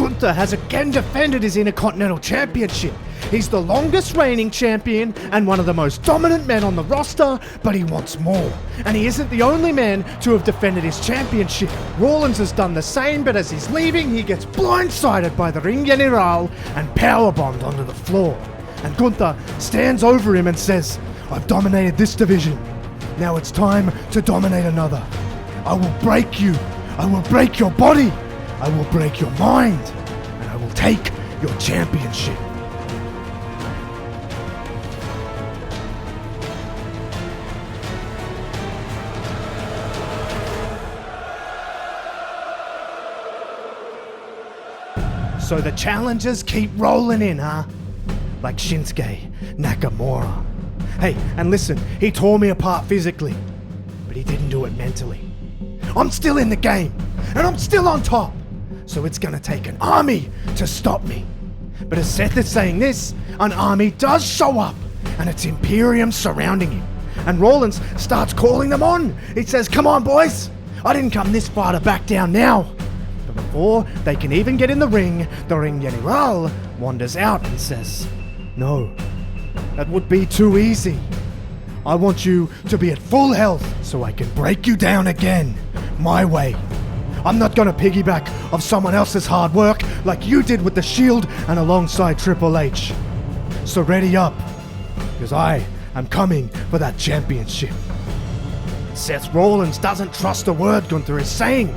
Gunther has again defended his Intercontinental Championship. He's the longest reigning champion and one of the most dominant men on the roster, but he wants more. And he isn't the only man to have defended his championship. Rollins has done the same, but as he's leaving, he gets blindsided by the Ring General and powerbombed onto the floor. And Gunther stands over him and says, "I've dominated this division. Now it's time to dominate another. I will break you. I will break your body. I will break your mind. And I will take your championship." So the challengers keep rolling in, huh? Like Shinsuke Nakamura. Hey, and listen, he tore me apart physically, but he didn't do it mentally. I'm still in the game, and I'm still on top, so it's gonna take an army to stop me. But as Seth is saying this, an army does show up, and it's Imperium surrounding him. And Rollins starts calling them on. He says, "Come on, boys, I didn't come this far to back down now." But before they can even get in the Ring General wanders out and says, "No, that would be too easy. I want you to be at full health so I can break you down again, my way. I'm not gonna piggyback off someone else's hard work like you did with the Shield and alongside Triple H. So ready up, because I am coming for that championship." Seth Rollins doesn't trust a word Gunther is saying,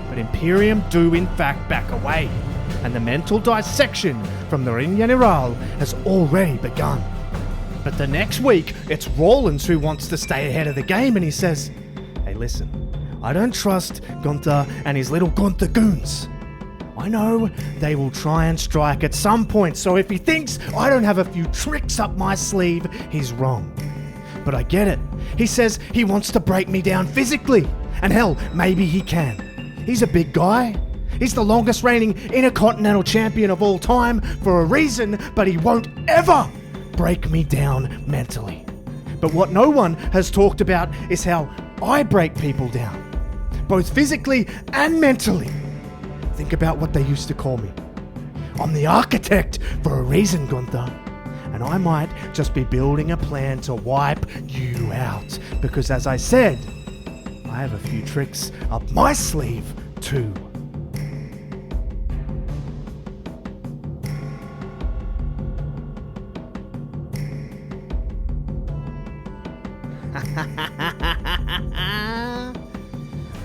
but Imperium do in fact back away, and the mental dissection from the Ring General has already begun. But the next week, it's Rollins who wants to stay ahead of the game, and he says, "Hey, listen, I don't trust Gunther and his little Gunther goons. I know they will try and strike at some point, so if he thinks I don't have a few tricks up my sleeve, he's wrong. But I get it. He says he wants to break me down physically, and hell, maybe he can. He's a big guy. He's the longest reigning Intercontinental Champion of all time for a reason, but he won't ever break me down mentally. But what no one has talked about is how I break people down, both physically and mentally. Think about what they used to call me. I'm the architect for a reason, Gunther. And I might just be building a plan to wipe you out, because as I said, I have a few tricks up my sleeve too."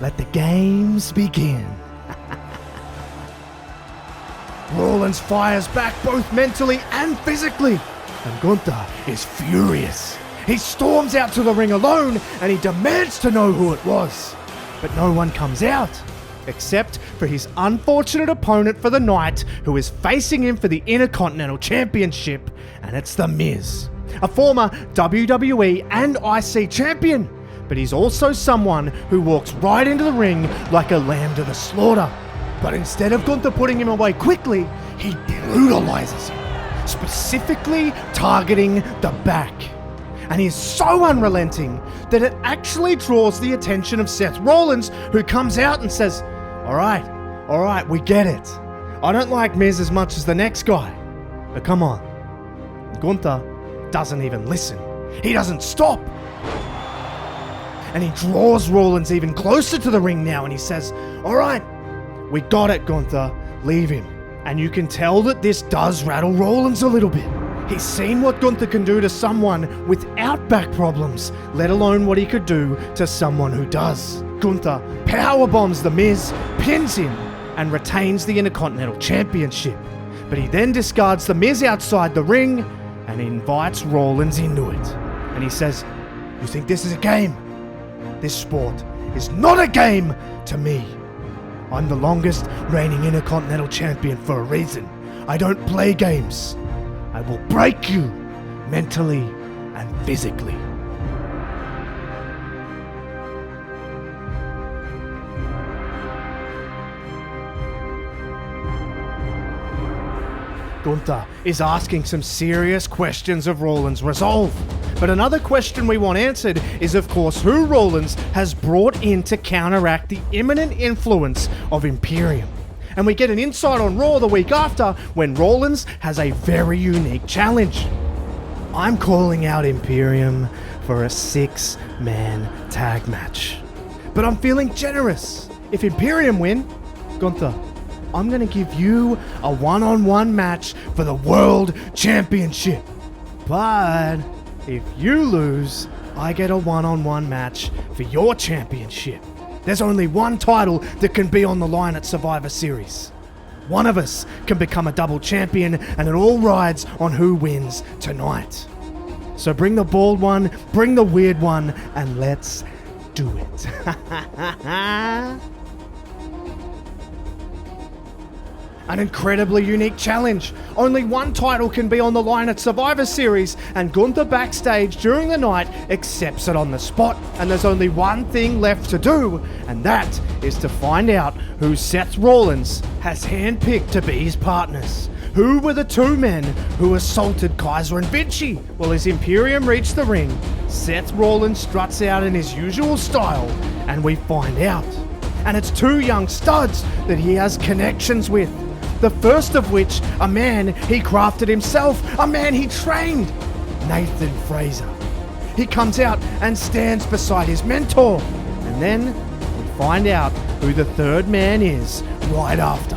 Let the games begin. Rollins fires back both mentally and physically, and Gunther is furious. He storms out to the ring alone, and he demands to know who it was. But no one comes out, except for his unfortunate opponent for the night, who is facing him for the Intercontinental Championship, and it's The Miz, a former WWE and IC champion. But he's also someone who walks right into the ring like a lamb to the slaughter. But instead of Gunther putting him away quickly, he brutalizes him, specifically targeting the back. And he's so unrelenting that it actually draws the attention of Seth Rollins, who comes out and says, all right, we get it. I don't like Miz as much as the next guy, but come on." Gunther doesn't even listen. He doesn't stop. And he draws Rollins even closer to the ring now, and he says, "All right, we got it, Gunther. Leave him." And you can tell that this does rattle Rollins a little bit. He's seen what Gunther can do to someone without back problems, let alone what he could do to someone who does. Gunther powerbombs The Miz, pins him, and retains the Intercontinental Championship. But he then discards The Miz outside the ring and invites Rollins into it. And he says, "You think this is a game? This sport is not a game to me. I'm the longest reigning Intercontinental Champion for a reason. I don't play games. I will break you mentally and physically." Gunther is asking some serious questions of Rollins' resolve. But another question we want answered is, of course, who Rollins has brought in to counteract the imminent influence of Imperium. And we get an insight on Raw the week after when Rollins has a very unique challenge. I'm calling out Imperium for a 6-man tag match. But I'm feeling generous. If Imperium win, Gunther, I'm going to give you a one-on-one match for the World Championship. But if you lose, I get a one-on-one match for your championship. There's only one title that can be on the line at Survivor Series. One of us can become a double champion, and it all rides on who wins tonight. So bring the bald one, bring the weird one, and let's do it. An incredibly unique challenge. Only one title can be on the line at Survivor Series, and Gunther backstage during the night accepts it on the spot. And there's only one thing left to do, and that is to find out who Seth Rollins has handpicked to be his partners. Who were the two men who assaulted Kaiser and Vinci? Well, as Imperium reach the ring, Seth Rollins struts out in his usual style, and we find out. And it's two young studs that he has connections with. The first of which, a man he crafted himself, a man he trained, Nathan Fraser. He comes out and stands beside his mentor, and then we find out who the third man is right after.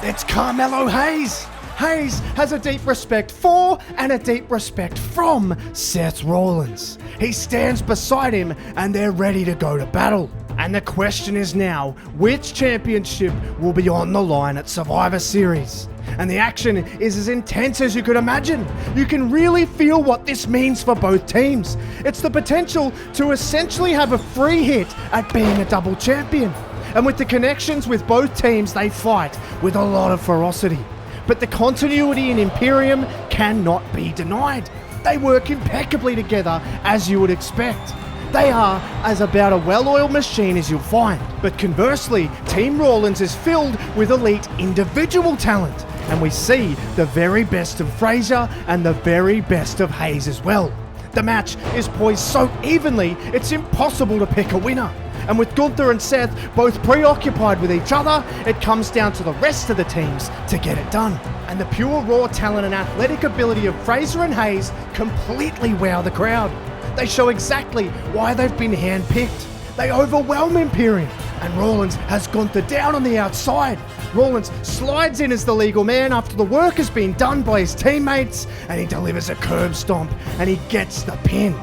It's Carmelo Hayes. Hayes has a deep respect for and a deep respect from Seth Rollins. He stands beside him and they're ready to go to battle. And the question is now, which championship will be on the line at Survivor Series? And the action is as intense as you could imagine. You can really feel what this means for both teams. It's the potential to essentially have a free hit at being a double champion. And with the connections with both teams, they fight with a lot of ferocity. But the continuity in Imperium cannot be denied. They work impeccably together, as you would expect. They are as about a well-oiled machine as you'll find. But conversely, Team Rollins is filled with elite individual talent. And we see the very best of Fraser and the very best of Hayes as well. The match is poised so evenly, it's impossible to pick a winner. And with Gunther and Seth both preoccupied with each other, it comes down to the rest of the teams to get it done. And the pure raw talent and athletic ability of Fraser and Hayes completely wow the crowd. They show exactly why they've been handpicked. They overwhelm Imperium, and Rollins has Gunther down on the outside. Rollins slides in as the legal man after the work has been done by his teammates, and he delivers a curb stomp, and he gets the pin.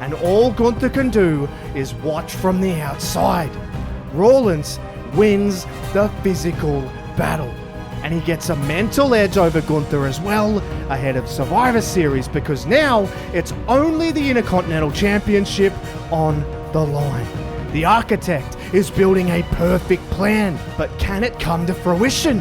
And all Gunther can do is watch from the outside. Rollins wins the physical battle. And he gets a mental edge over Gunther as well ahead of Survivor Series, because now it's only the Intercontinental Championship on the line. The architect is building a perfect plan, but can it come to fruition?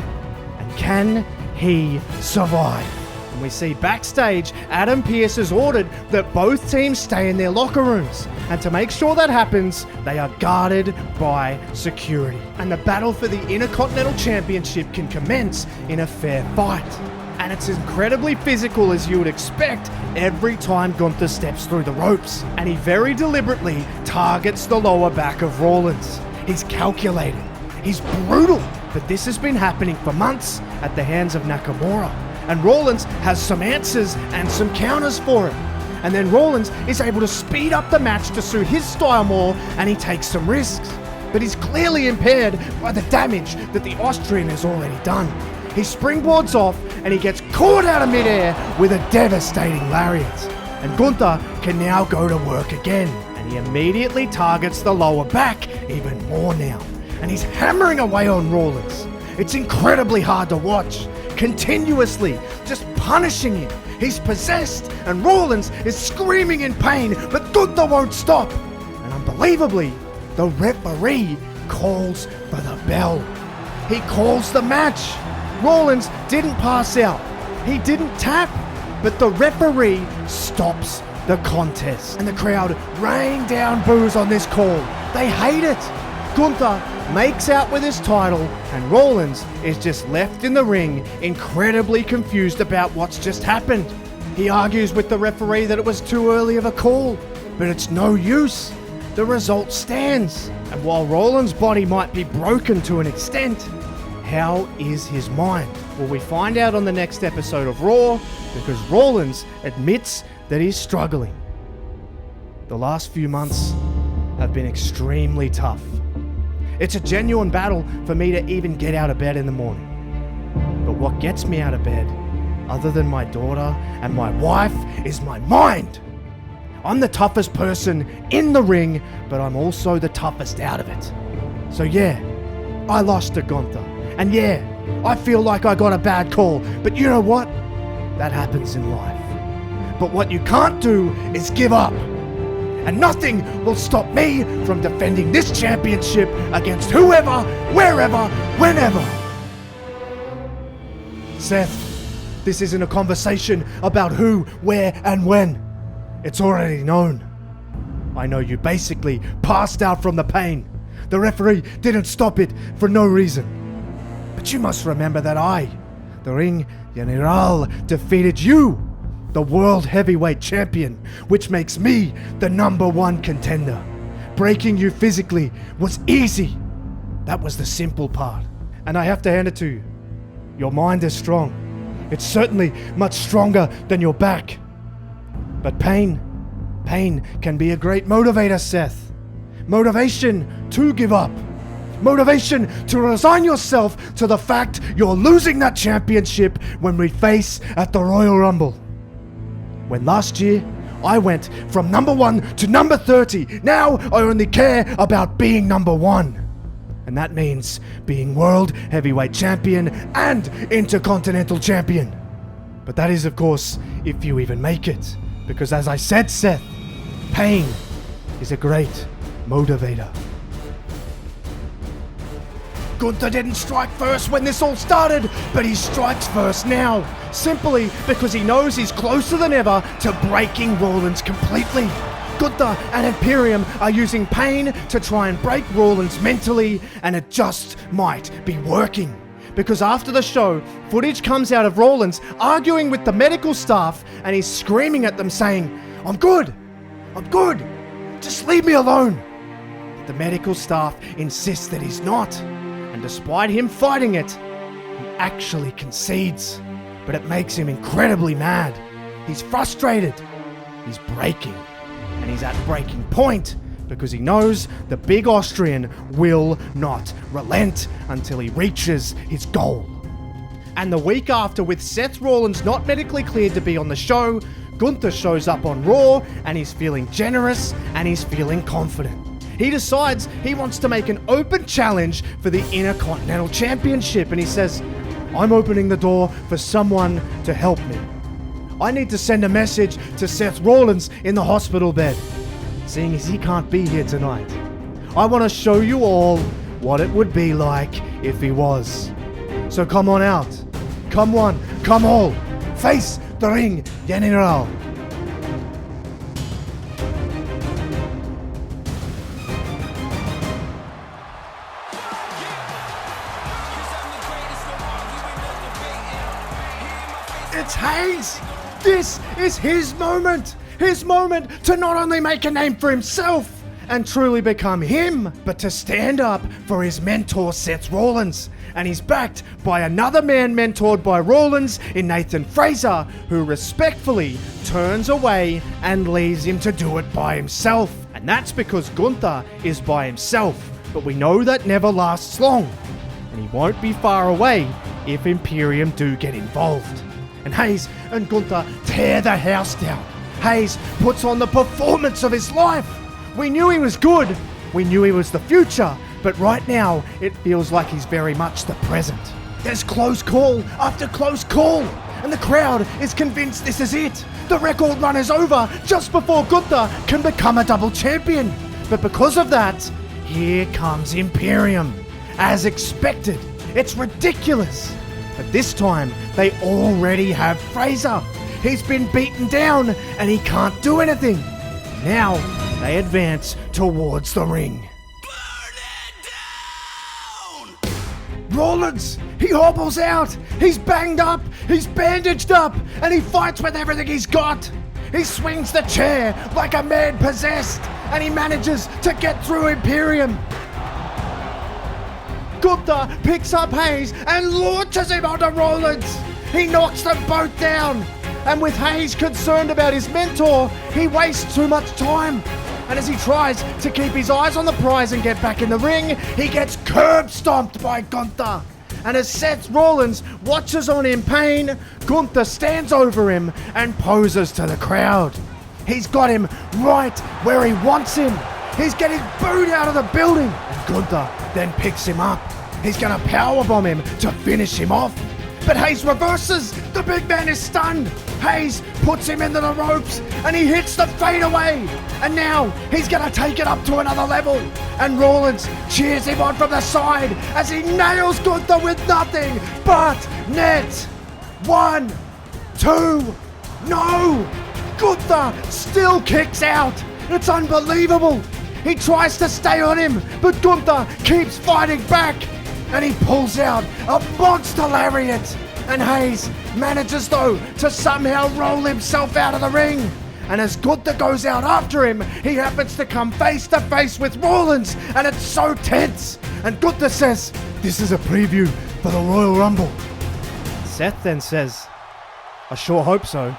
And can he survive? And we see backstage, Adam Pearce has ordered that both teams stay in their locker rooms. And to make sure that happens, they are guarded by security. And the battle for the Intercontinental Championship can commence in a fair fight. And it's incredibly physical, as you would expect, every time Gunther steps through the ropes. And he very deliberately targets the lower back of Rollins. He's calculated. He's brutal. But this has been happening for months at the hands of Nakamura. And Rollins has some answers and some counters for it. And then Rollins is able to speed up the match to suit his style more, and he takes some risks. But he's clearly impaired by the damage that the Austrian has already done. He springboards off, and he gets caught out of midair with a devastating lariat. And Gunther can now go to work again. And he immediately targets the lower back even more now. And he's hammering away on Rollins. It's incredibly hard to watch. Continuously, just punishing him. He's possessed, and Rollins is screaming in pain, but Gunther won't stop. And unbelievably, the referee calls for the bell. He calls the match. Rollins didn't pass out. He didn't tap, but the referee stops the contest. And the crowd rain down boos on this call. They hate it. Gunther makes out with his title, and Rollins is just left in the ring, incredibly confused about what's just happened. He argues with the referee that it was too early of a call, but it's no use. The result stands. And while Rollins' body might be broken to an extent, how is his mind? Well, we find out on the next episode of Raw, because Rollins admits that he's struggling. The last few months have been extremely tough. It's a genuine battle for me to even get out of bed in the morning. But what gets me out of bed, other than my daughter and my wife, is my mind. I'm the toughest person in the ring, but I'm also the toughest out of it. So yeah, I lost to Gunther. And yeah, I feel like I got a bad call, but you know what? That happens in life. But what you can't do is give up. And nothing will stop me from defending this championship against whoever, wherever, whenever. Seth, this isn't a conversation about who, where, and when. It's already known. I know you basically passed out from the pain. The referee didn't stop it for no reason. But you must remember that I, the Ring General, defeated you, the World Heavyweight Champion, which makes me the #1 contender. Breaking you physically was easy. That was the simple part. And I have to hand it to you. Your mind is strong. It's certainly much stronger than your back. But pain can be a great motivator, Seth. Motivation to give up. Motivation to resign yourself to the fact you're losing that championship when we face at the Royal Rumble. When last year, I went from #1 to #30. Now I only care about being #1. And that means being World Heavyweight Champion and Intercontinental Champion. But that is, of course, if you even make it. Because as I said, Seth, pain is a great motivator. Gunther didn't strike first when this all started, but he strikes first now. Simply because he knows he's closer than ever to breaking Rollins completely. Gunther and Imperium are using pain to try and break Rollins mentally, and it just might be working. Because after the show, footage comes out of Rollins arguing with the medical staff, and he's screaming at them saying, I'm good, just leave me alone. But the medical staff insists that he's not, and despite him fighting it, he actually concedes. But it makes him incredibly mad. He's frustrated, he's breaking, and he's at breaking point, because he knows the big Austrian will not relent until he reaches his goal. And the week after, with Seth Rollins not medically cleared to be on the show, Gunther shows up on Raw, and he's feeling generous and he's feeling confident. He decides he wants to make an open challenge for the Intercontinental Championship, and he says, I'm opening the door for someone to help me. I need to send a message to Seth Rollins in the hospital bed. Seeing as he can't be here tonight, I want to show you all what it would be like if he was. So come on out. Come one, come all. Face the Ring General. It's Hayes! This is his moment! His moment to not only make a name for himself and truly become him, but to stand up for his mentor Seth Rollins. And he's backed by another man mentored by Rollins in Nathan Fraser, who respectfully turns away and leaves him to do it by himself. And that's because Gunther is by himself, but we know that never lasts long. And he won't be far away if Imperium do get involved. And Hayes and Gunther tear the house down. Hayes puts on the performance of his life. We knew he was good. We knew he was the future. But right now, it feels like he's very much the present. There's close call after close call. And the crowd is convinced this is it. The record run is over just before Gunther can become a double champion. But because of that, here comes Imperium. As expected. It's ridiculous. But this time, they already have Fraser. He's been beaten down and he can't do anything. Now, they advance towards the ring. Burn it down! Rollins, He hobbles out. He's banged up. He's bandaged up. And he fights with everything he's got. He swings the chair like a man possessed. And he manages to get through Imperium. Gunther picks up Hayes and launches him onto Rollins. He knocks them both down. And with Hayes concerned about his mentor, he wastes too much time. And as he tries to keep his eyes on the prize and get back in the ring, he gets curb stomped by Gunther. And as Seth Rollins watches on in pain, Gunther stands over him and poses to the crowd. He's got him right where he wants him. He's getting booed out of the building. And Gunther then picks him up. He's going to powerbomb him to finish him off. But Hayes reverses. The big man is stunned. Hayes puts him into the ropes and he hits the fadeaway. And now he's going to take it up to another level. And Rollins cheers him on from the side as he nails Gunther with nothing but net. 1, 2, no! Gunther still kicks out. It's unbelievable. He tries to stay on him, but Gunther keeps fighting back. And he pulls out a monster lariat. And Hayes manages, though, to somehow roll himself out of the ring. And as Gunther goes out after him, he happens to come face to face with Rollins. And it's so tense. And Gunther says, "This is a preview for the Royal Rumble." Seth then says, "I sure hope so."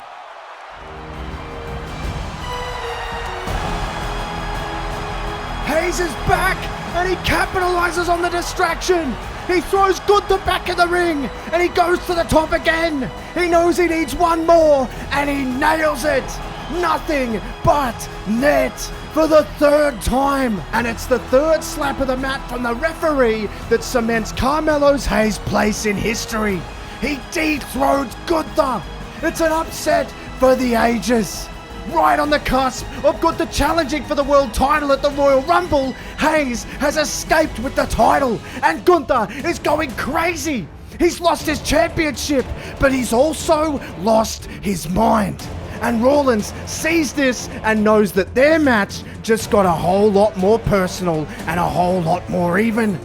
Hayes is back, and he capitalizes on the distraction. He throws Gunther back in the ring, and he goes to the top again. He knows he needs one more, and he nails it. Nothing but net for the third time. And it's the third slap of the mat from the referee that cements Carmelo Hayes' place in history. He dethrones Gunther. It's an upset for the ages. Right on the cusp of Gunther challenging for the world title at the Royal Rumble, Hayes has escaped with the title, and Gunther is going crazy. He's lost his championship, but he's also lost his mind. And Rollins sees this and knows that their match just got a whole lot more personal and a whole lot more even.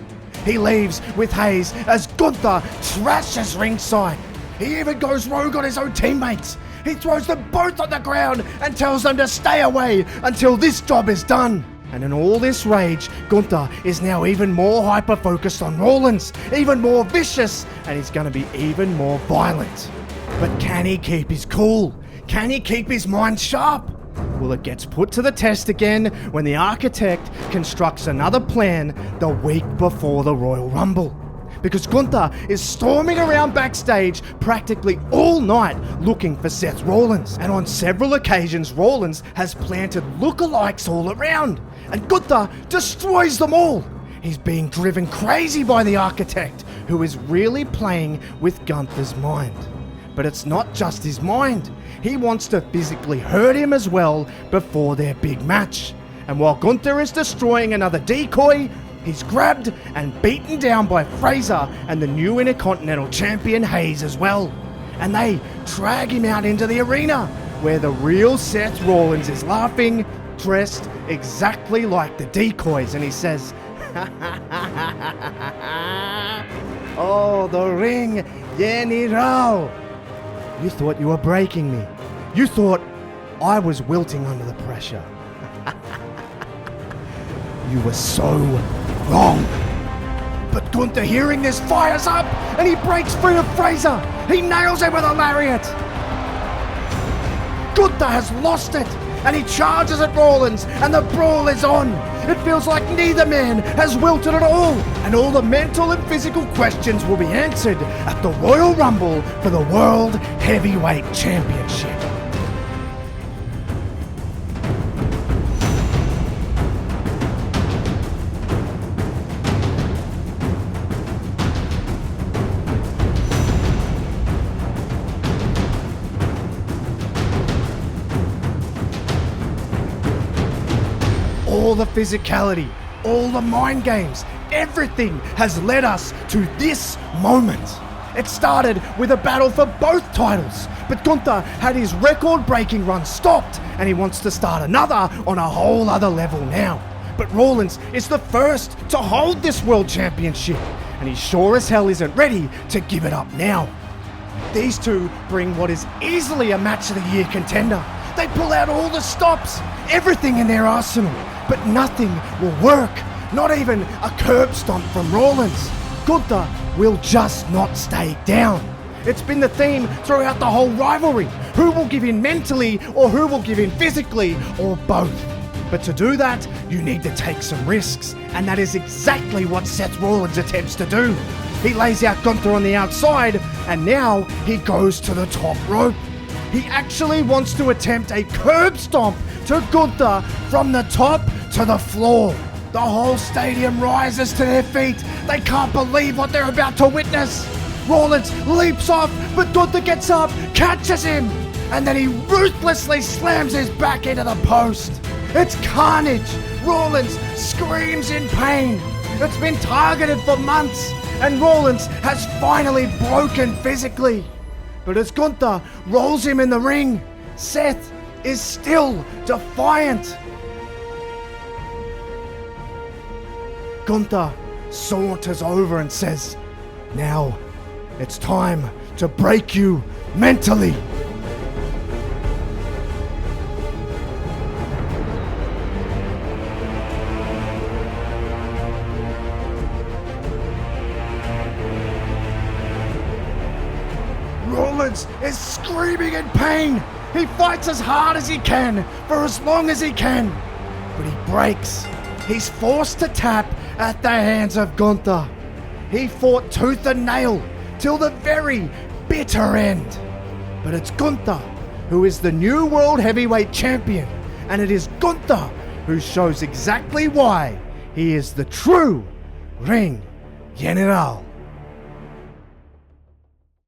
He leaves with Hayes as Gunther trashes ringside. He even goes rogue on his own teammates. He throws them both on the ground and tells them to stay away until this job is done. And in all this rage, Gunther is now even more hyper-focused on Rollins, even more vicious, and he's going to be even more violent. But can he keep his cool? Can he keep his mind sharp? Well, it gets put to the test again when the architect constructs another plan the week before the Royal Rumble. Because Gunther is storming around backstage practically all night looking for Seth Rollins. And on several occasions, Rollins has planted lookalikes all around. And Gunther destroys them all. He's being driven crazy by the architect, who is really playing with Gunther's mind. But it's not just his mind. He wants to physically hurt him as well before their big match. And while Gunther is destroying another decoy, he's grabbed and beaten down by Fraser and the new Intercontinental Champion Hayes as well. And they drag him out into the arena, where the real Seth Rollins is laughing, dressed exactly like the decoys, and he says, "Oh, the ring, Yenny Rao. You thought you were breaking me. You thought I was wilting under the pressure. You were so wrong." But Gunther, hearing this, fires up and he breaks free of Fraser. He nails him with a lariat. Gunther has lost it and he charges at Rollins and the brawl is on. It feels like neither man has wilted at all, and all the mental and physical questions will be answered at the Royal Rumble for the World Heavyweight Championship. All the physicality, all the mind games, everything has led us to this moment. It started with a battle for both titles, but Gunther had his record-breaking run stopped and he wants to start another on a whole other level now. But Rollins is the first to hold this world championship, and he sure as hell isn't ready to give it up now. These two bring what is easily a match of the year contender. They pull out all the stops, everything in their arsenal, but nothing will work. Not even a curb stomp from Rollins. Gunther will just not stay down. It's been the theme throughout the whole rivalry. Who will give in mentally, or who will give in physically, or both? But to do that, you need to take some risks, and that is exactly what Seth Rollins attempts to do. He lays out Gunther on the outside, and now he goes to the top rope. He actually wants to attempt a curb stomp to Gunther from the top to the floor. The whole stadium rises to their feet. They can't believe what they're about to witness. Rollins leaps off, but Gunther gets up, catches him, and then he ruthlessly slams his back into the post. It's carnage. Rollins screams in pain. It's been targeted for months, and Rollins has finally broken physically. But as Gunther rolls him in the ring, Seth is still defiant. Gunther saunters over and says, "Now, it's time to break you mentally." Rollins is screaming in pain. He fights as hard as he can for as long as he can, but he breaks. He's forced to tap at the hands of Gunther. He fought tooth and nail till the very bitter end. But it's Gunther who is the new World Heavyweight Champion, and it is Gunther who shows exactly why he is the true Ring General.